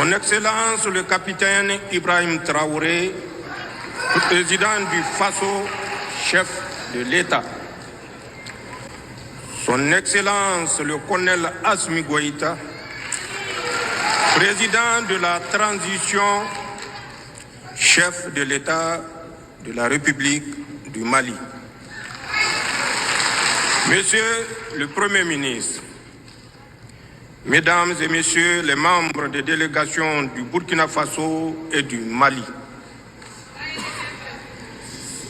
Son Excellence le capitaine Ibrahim Traoré, président du Faso, chef de l'État. Son Excellence le colonel Assimi Goïta, président de la transition, chef de l'État de la République du Mali. Monsieur le Premier ministre, Mesdames et Messieurs les membres des délégations du Burkina Faso et du Mali,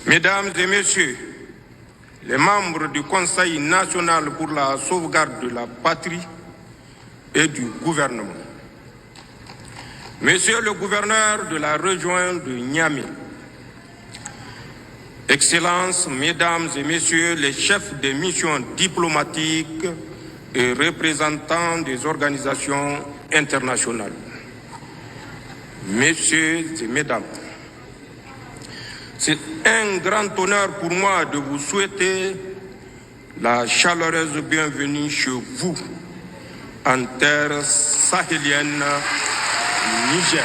Mesdames et Messieurs les membres du Conseil national pour la sauvegarde de la patrie et du gouvernement, Monsieur le gouverneur de la région de Niamey, Excellences, Mesdames et Messieurs les chefs des missions diplomatiques et représentants des organisations internationales, Messieurs et Mesdames, c'est un grand honneur pour moi de vous souhaiter la chaleureuse bienvenue chez vous, en terre sahélienne du Niger.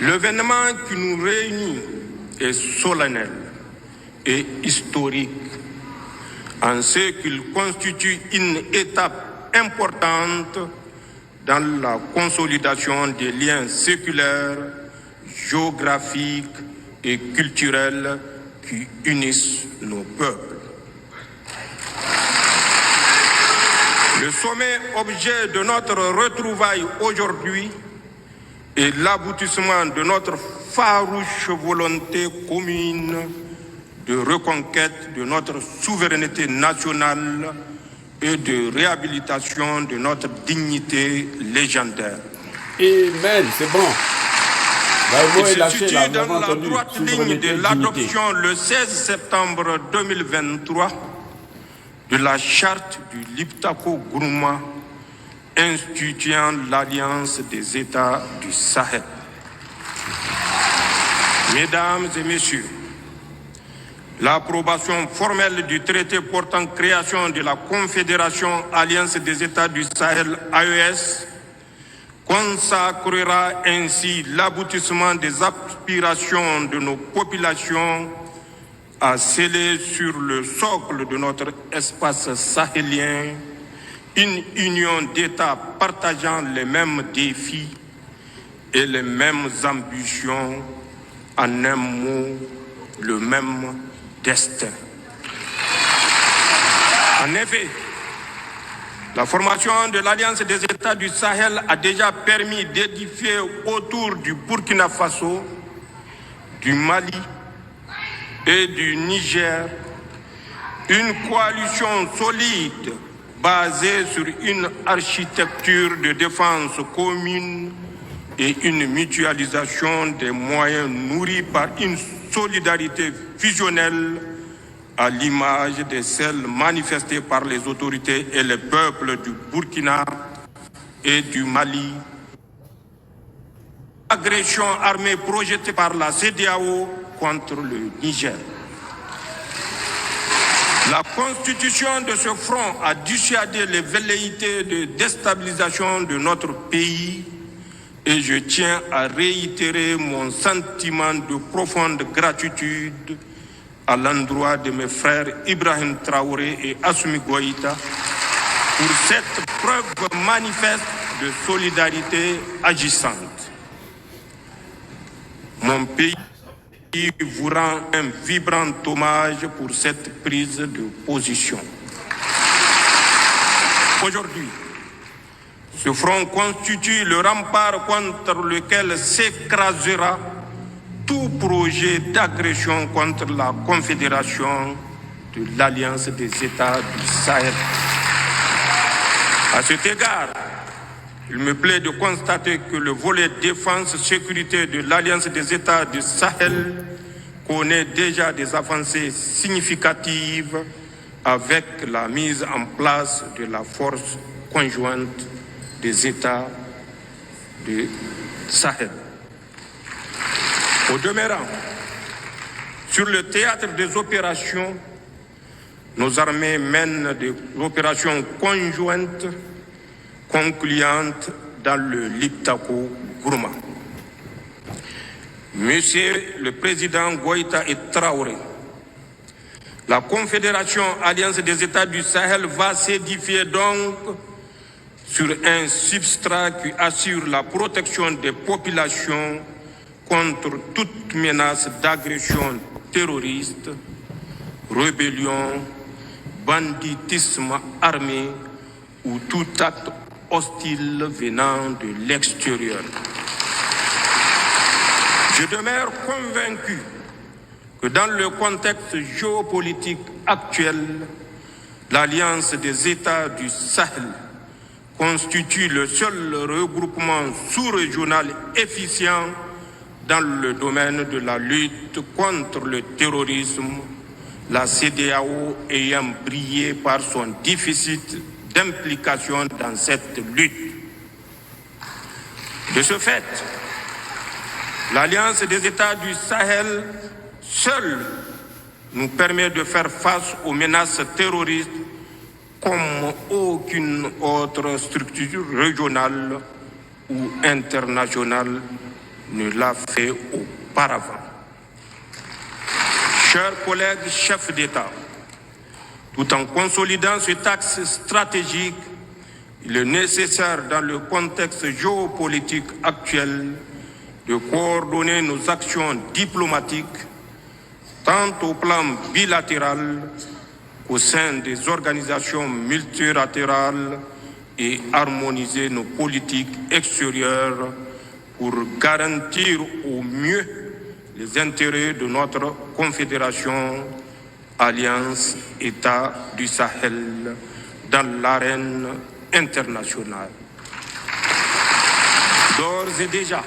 L'événement qui nous réunit est solennel et historique, en ce qu'il constitue une étape importante dans la consolidation des liens séculaires, géographiques et culturels qui unissent nos peuples. Le sommet objet de notre retrouvaille aujourd'hui est l'aboutissement de notre farouche volonté commune de reconquête de notre souveraineté nationale et de réhabilitation de notre dignité légendaire. Amen, c'est bon. Il se situe dans la droite ligne de l'adoption le 16 septembre 2023 de la charte du Liptako-Gourma instituant l'Alliance des États du Sahel. Mesdames et Messieurs, l'approbation formelle du traité portant création de la Confédération Alliance des États du Sahel AES consacrera ainsi l'aboutissement des aspirations de nos populations à sceller sur le socle de notre espace sahélien une union d'États partageant les mêmes défis et les mêmes ambitions, en un mot, le même destin. En effet, la formation de l'Alliance des États du Sahel a déjà permis d'édifier autour du Burkina Faso, du Mali et du Niger une coalition solide basée sur une architecture de défense commune et une mutualisation des moyens nourris par une solidarité fusionnelle à l'image de celles manifestées par les autorités et les peuples du Burkina et du Mali. Agression armée projetée par la CEDEAO contre le Niger. La constitution de ce front a dissuadé les velléités de déstabilisation de notre pays et je tiens à réitérer mon sentiment de profonde gratitude à l'endroit de mes frères Ibrahim Traoré et Assimi Goïta pour cette preuve manifeste de solidarité agissante. Mon pays vous rend un vibrant hommage pour cette prise de position. Aujourd'hui, ce front constitue le rempart contre lequel s'écrasera tout projet d'agression contre la Confédération de l'Alliance des États du Sahel. À cet égard, il me plaît de constater que le volet défense-sécurité de l'Alliance des États du Sahel connaît déjà des avancées significatives avec la mise en place de la force conjointe des États du Sahel. Au demeurant, sur le théâtre des opérations, nos armées mènent des opérations conjointes concluante dans le Liptako Gourma. Monsieur le Président Goïta et Traoré, la Confédération Alliance des États du Sahel va s'édifier donc sur un substrat qui assure la protection des populations contre toute menace d'agression terroriste, rébellion, banditisme armé ou tout acte hostile venant de l'extérieur. Je demeure convaincu que dans le contexte géopolitique actuel, l'Alliance des États du Sahel constitue le seul regroupement sous-régional efficient dans le domaine de la lutte contre le terrorisme, la CEDEAO ayant brillé par son déficit d'implication dans cette lutte. De ce fait, l'Alliance des États du Sahel seule nous permet de faire face aux menaces terroristes comme aucune autre structure régionale ou internationale ne l'a fait auparavant. Chers collègues chefs d'État, tout en consolidant cet axe stratégique, il est nécessaire dans le contexte géopolitique actuel de coordonner nos actions diplomatiques tant au plan bilatéral qu'au sein des organisations multilatérales et harmoniser nos politiques extérieures pour garantir au mieux les intérêts de notre confédération Alliance États du Sahel dans l'arène internationale. D'ores et déjà,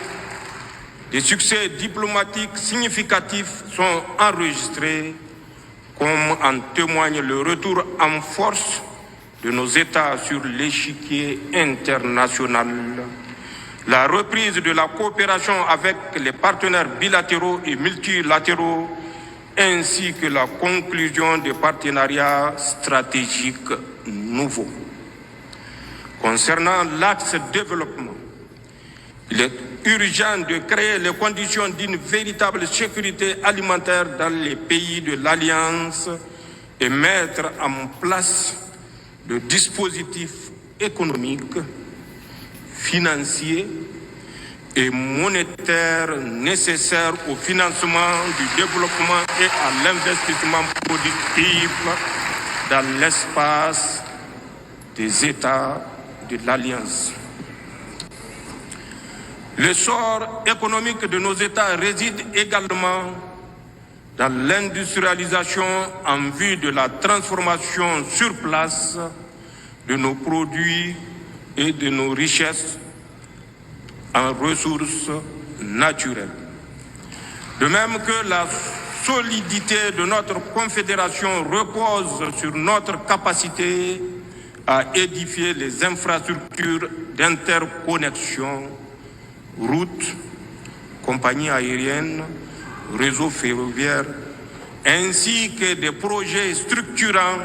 des succès diplomatiques significatifs sont enregistrés, comme en témoigne le retour en force de nos États sur l'échiquier international, la reprise de la coopération avec les partenaires bilatéraux et multilatéraux, ainsi que la conclusion des partenariats stratégiques nouveaux. Concernant l'axe développement, il est urgent de créer les conditions d'une véritable sécurité alimentaire dans les pays de l'Alliance et mettre en place le dispositif économique, financier et monétaire nécessaire au financement du développement et à l'investissement productif dans l'espace des États de l'Alliance. Le sort économique de nos États réside également dans l'industrialisation en vue de la transformation sur place de nos produits et de nos richesses en ressources naturelles. De même que la solidité de notre confédération repose sur notre capacité à édifier les infrastructures d'interconnexion, routes, compagnies aériennes, réseaux ferroviaires, ainsi que des projets structurants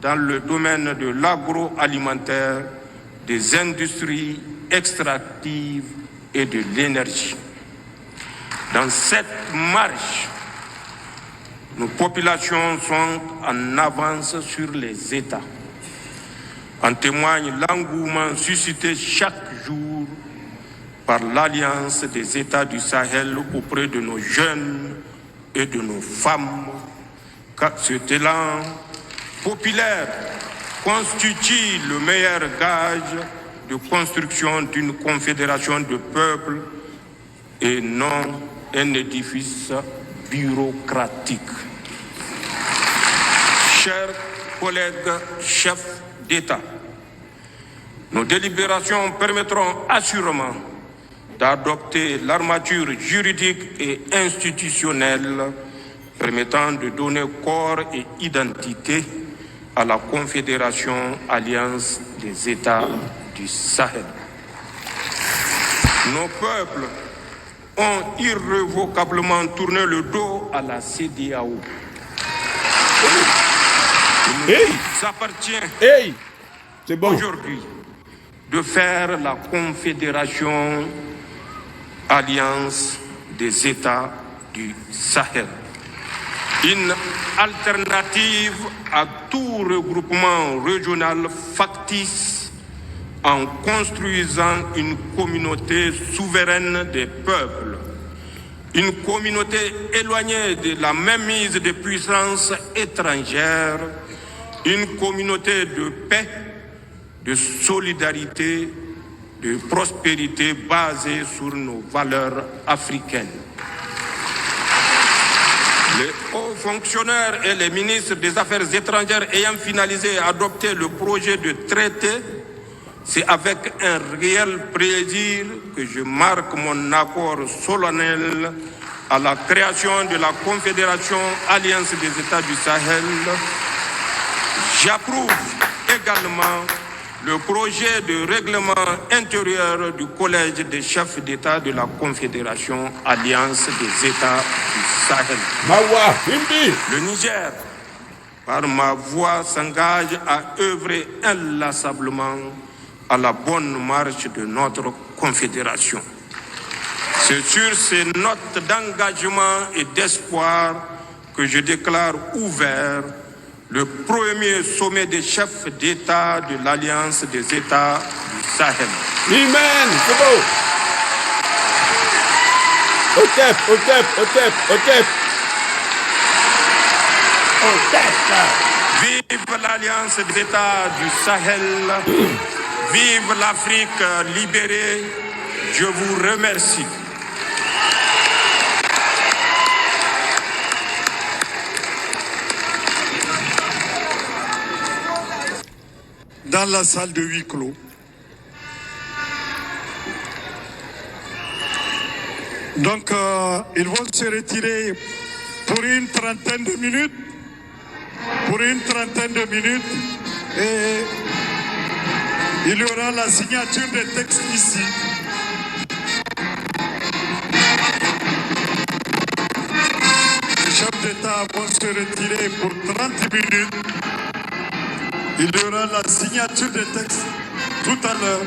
dans le domaine de l'agroalimentaire, des industries extractives et de l'énergie. Dans cette marche, nos populations sont en avance sur les États. En témoigne l'engouement suscité chaque jour par l'Alliance des États du Sahel auprès de nos jeunes et de nos femmes, car cet élan populaire constitue le meilleur gage de construction d'une confédération de peuples et non un édifice bureaucratique. Chers collègues chefs d'État, nos délibérations permettront assurément d'adopter l'armature juridique et institutionnelle permettant de donner corps et identité à la Confédération Alliance des États du Sahel. Nos peuples ont irrévocablement tourné le dos à la CEDEAO. Il nous appartient C'est bon. aujourd'hui de faire la Confédération Alliance des États du Sahel. Une alternative à tout regroupement régional factice en construisant une communauté souveraine des peuples, une communauté éloignée de la mainmise des puissances étrangères, une communauté de paix, de solidarité, de prospérité basée sur nos valeurs africaines. Les hauts fonctionnaires et les ministres des Affaires étrangères ayant finalisé et adopté le projet de traité, c'est avec un réel plaisir que je marque mon accord solennel à la création de la Confédération Alliance des États du Sahel. J'approuve également le projet de règlement intérieur du Collège des chefs d'État de la Confédération Alliance des États du Sahel. Le Niger, par ma voix, s'engage à œuvrer inlassablement à la bonne marche de notre Confédération. C'est sur ces notes d'engagement et d'espoir que je déclare ouvert le premier sommet des chefs d'État de l'Alliance des États du Sahel. Amen, c'est beau. Vive l'Alliance des États du Sahel. Vive l'Afrique libérée. Je vous remercie. Dans la salle de huis clos. Donc, ils vont se retirer pour une trentaine de minutes. Et il y aura la signature des textes ici. Les chefs d'État vont se retirer pour 30 minutes. Il y aura la signature des textes tout à l'heure.